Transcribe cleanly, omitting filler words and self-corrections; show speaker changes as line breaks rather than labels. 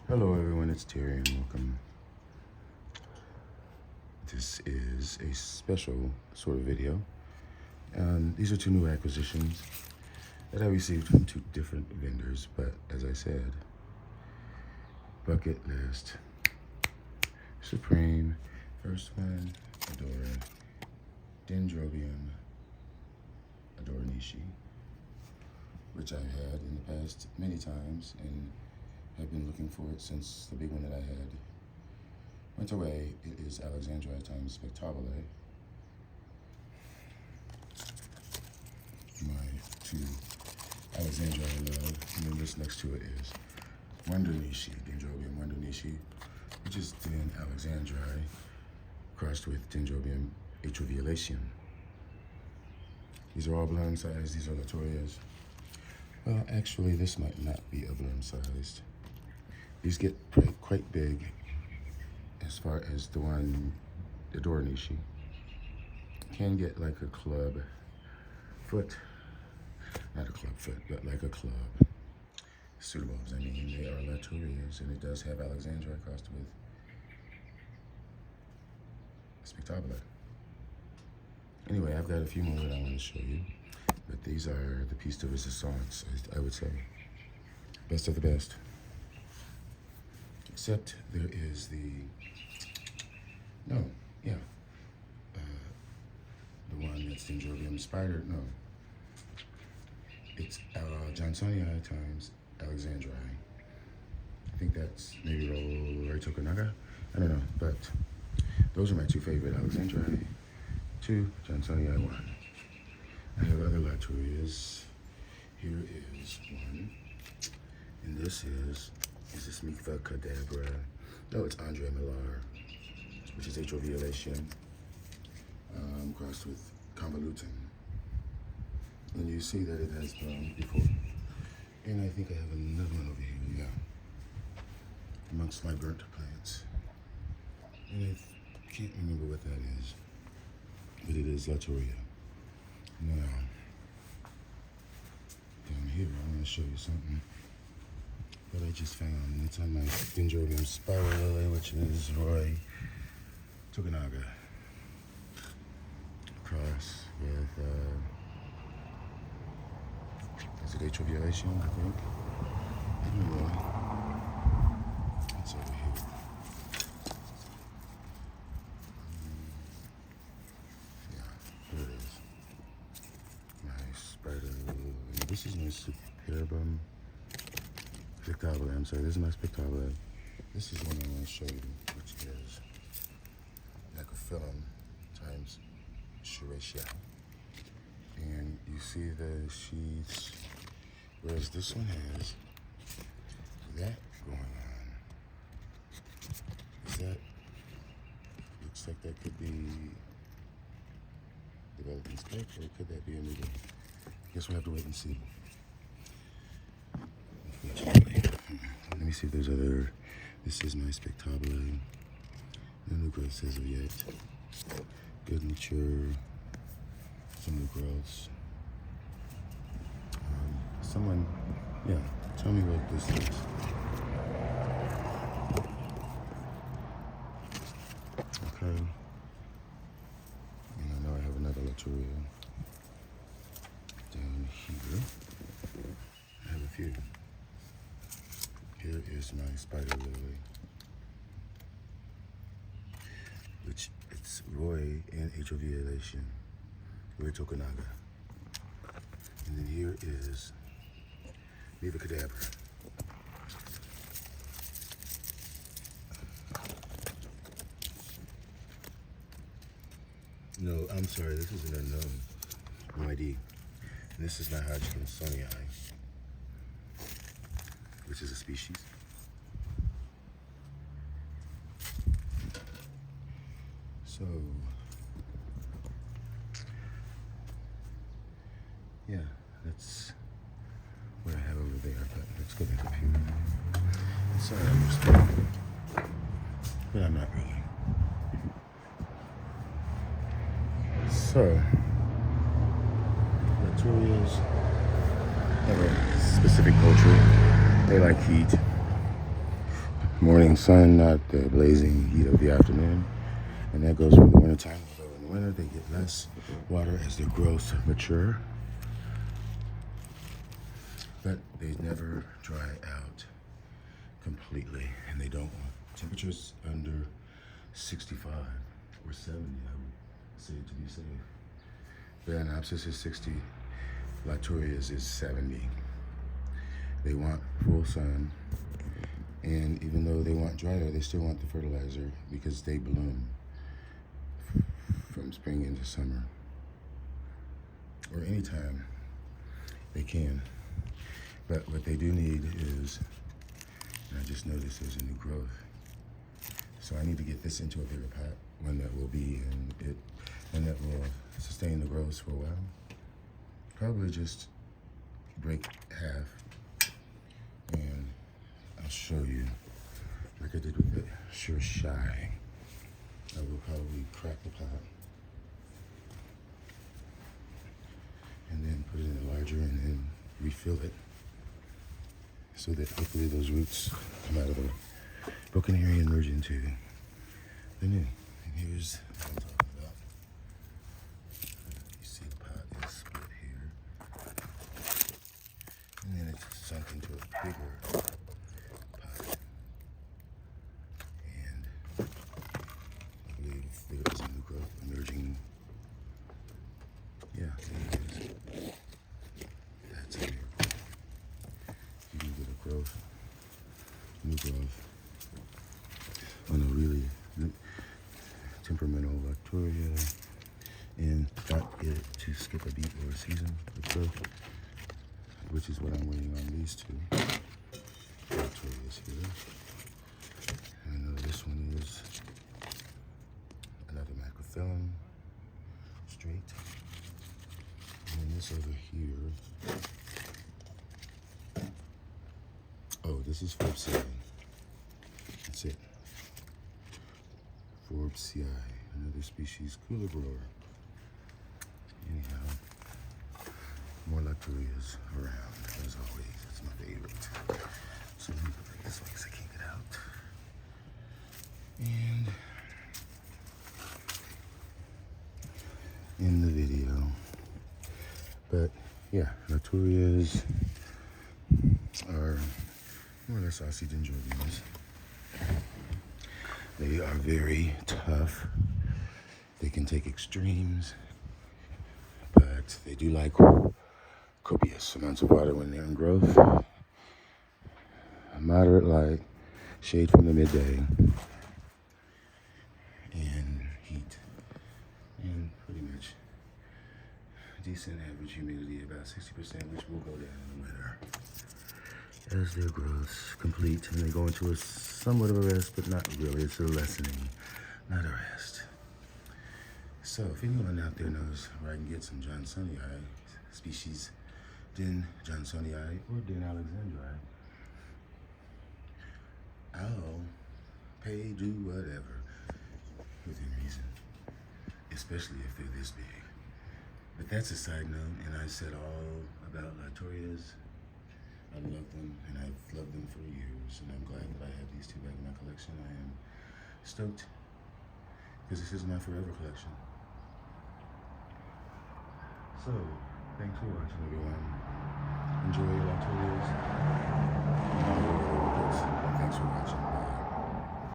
Hello everyone, it's Terry and welcome. This is a special sort of video. These are two new acquisitions that I received from two different vendors, but as I said, bucket list. Supreme, first one, Latouria DENDROBIUM orchids, which I've had in the past many times and have been looking for it since the big one that I had went away. It is Alexandria times Spectabile. My two Alexandria I love. And then this next to it is Wondonishi, Dendrobium Wondonishi, which is Den Alexandria crossed with Dendrobium atriviolation. These are all bloom sized. These are Latourias. Well, actually, this might not be a bloom sized. These get quite big as far as the one, the Dornishi. Can get like a club foot, not a club foot, but like a club. Pseudobulbs, I mean, they are Latourias, and it does have Alexandria crossed with Spectabile. Anyway, I've got a few more that I want to show you, but these are the piece de resistance, I would say. Best of the best. Except there is the one that's Dendrobium spider, no. It's Johnsonii times Alexandria. I think that's maybe Tokunaga. I don't know, but those are my two favorite Alexandria. Two, Johnsonii one. I have other Latourias. Here is one, and this is this Mikva Cadabra? No, it's Andre Millar, which is atriviolation, crossed with convolutum. And you see that it has blown before. And I think I have another one over here, yeah, amongst my burnt plants. And I can't remember what that is, but it is Latouria. Now, down here, I'm going to show you something that I just found. It's on my Dendrobium spiral, which is Roy Tokunaga, cross with, is it atriviolation, I think? Anyway, it's over here. Yeah, here it is. My spider, and this is my Superbum Spectabile. I'm sorry, this is my Spectabile. This is one I want to show you, which is Macrophyllum times Shiracia. And you see the sheaths, whereas this one has that going on. Is that, looks like that could be developing spike, or could that be a new one? Guess we'll have to wait and see. Let me see if there's other. This is my Spectabile. No new growth as of yet. Good mature. Some new growths. Someone, yeah, tell me what this is. Okay. And I know I have another Latouria down here. I have a few. Here is my spider lily, which it's Roy and atriviolation, Roy Tokunaga. And then here is Mikva Cadabra. No, I'm sorry, this is an unknown ID. And this is my Hodgkinsonii, which is a species. So, yeah, that's what I have over there, but let's go back up here. Sorry, I'm distracted, but I'm not really. So, Latourias have a specific culture. They like heat. morning sun, not the blazing heat of the afternoon. And that goes for the winter time. Although in the winter they get less water as their growths mature. But they never dry out completely, and they don't want temperatures under 65 or 70, I would say, to be safe. Phalaenopsis is 60, Latouria is 70. They want full sun, and even though they want drier, they still want the fertilizer because they bloom from spring into summer, or anytime they can. But what they do need is, and I just noticed there's a new growth. So I need to get this into a bigger pot, one that will be in it, and that will sustain the growth for a while. Probably just break half, and I'll show you, like I did with the Sure Shy. I will probably crack the pot, and then put it in a larger, and then refill it, so that hopefully those roots come out of the broken area and merge into the new. And here's what I'm talking about. You see the pot is split here, and then it's sunk into a bigger pot. And I believe there is a new growth emerging. Yeah, there it is. That's a miracle. You can get a growth, new growth, on a really temperamental Latouria, and not get it to skip a beat or a season of growth, which is what I'm waiting on these two Latourias here. And I know this one is another macrophyllum, straight. And then this over here, oh, this is Forbesii. That's it. Forbesii, another species, cooler grower. Anyhow, more Latourias around, as always. It's my favorite. So let me put it this way because I can't get out. And in the video. But yeah, Latourias are more or less REPOT dendrobiums. They are very tough. They can take extremes, but they do like copious amounts of water when they're in growth. A moderate light, shade from the midday, and heat, and pretty much decent average humidity, about 60%, which will go down in the winter as their growths complete and they go into a somewhat of a rest, but not really. It's a lessening, not a rest. So if anyone out there knows where I can get some Johnsonii species, Den Johnsonii or Den Alexandri, I'll pay, do whatever within reason, especially if they're this big. But that's a side note, and I said all about Latourias. I love them, and I've loved them for years, and I'm glad that I have these two back in my collection. I am stoked, because this is my forever collection. So, thanks for watching, everyone. Enjoy your Latourias.